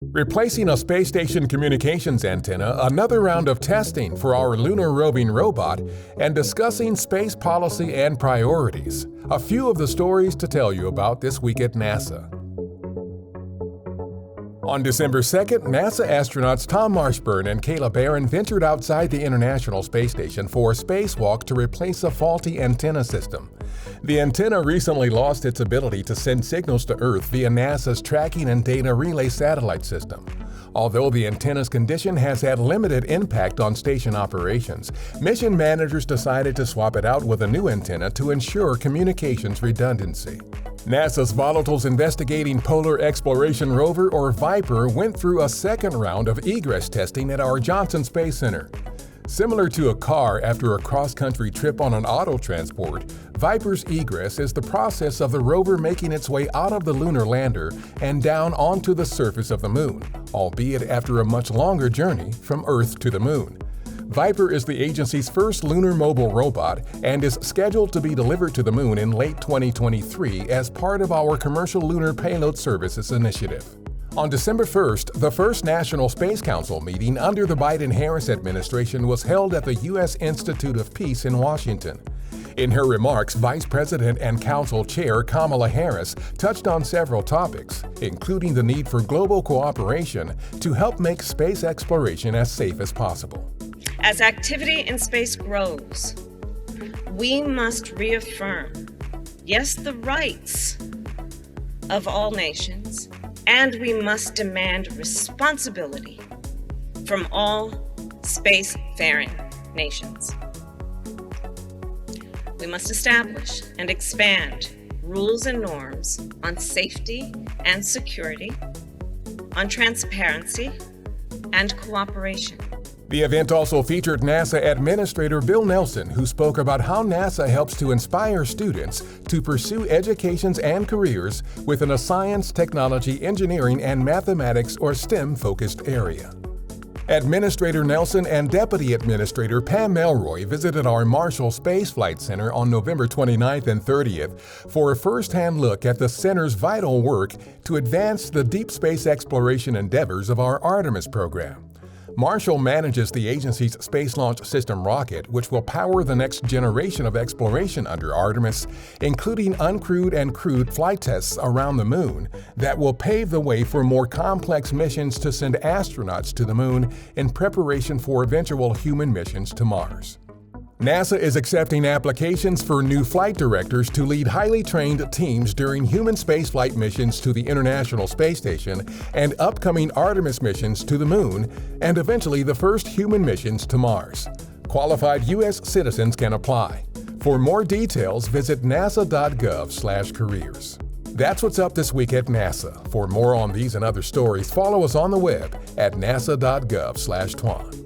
Replacing a space station communications antenna, another round of testing for our lunar roving robot, and discussing space policy and priorities. A few of the stories to tell you about this week at NASA. On December 2nd, NASA astronauts Tom Marshburn and Kayla Barron ventured outside the International Space Station for a spacewalk to replace a faulty antenna system. The antenna recently lost its ability to send signals to Earth via NASA's Tracking and Data Relay satellite system. Although the antenna's condition has had limited impact on station operations, mission managers decided to swap it out with a new antenna to ensure communications redundancy. NASA's Volatiles Investigating Polar Exploration Rover, or VIPER, went through a second round of egress testing at our Johnson Space Center. Similar to a car after a cross-country trip on an auto transport, VIPER's egress is the process of the rover making its way out of the lunar lander and down onto the surface of the Moon, albeit after a much longer journey from Earth to the Moon. VIPER is the agency's first lunar mobile robot and is scheduled to be delivered to the Moon in late 2023 as part of our Commercial Lunar Payload Services initiative. On December 1st, the first National Space Council meeting under the Biden-Harris administration was held at the U.S. Institute of Peace in Washington. In her remarks, Vice President and Council Chair Kamala Harris touched on several topics, including the need for global cooperation to help make space exploration as safe as possible. As activity in space grows, we must reaffirm, yes, the rights of all nations, and we must demand responsibility from all spacefaring nations. We must establish and expand rules and norms on safety and security, on transparency and cooperation. The event also featured NASA Administrator Bill Nelson, who spoke about how NASA helps to inspire students to pursue educations and careers within a science, technology, engineering, and mathematics or STEM-focused area. Administrator Nelson and Deputy Administrator Pam Melroy visited our Marshall Space Flight Center on November 29th and 30th for a first-hand look at the center's vital work to advance the deep space exploration endeavors of our Artemis program. Marshall manages the agency's Space Launch System rocket, which will power the next generation of exploration under Artemis, including uncrewed and crewed flight tests around the Moon that will pave the way for more complex missions to send astronauts to the Moon in preparation for eventual human missions to Mars. NASA is accepting applications for new flight directors to lead highly trained teams during human spaceflight missions to the International Space Station and upcoming Artemis missions to the Moon, and eventually the first human missions to Mars. Qualified U.S. citizens can apply. For more details, visit nasa.gov/careers. That's what's up this week at NASA. For more on these and other stories, follow us on the web at nasa.gov/twan.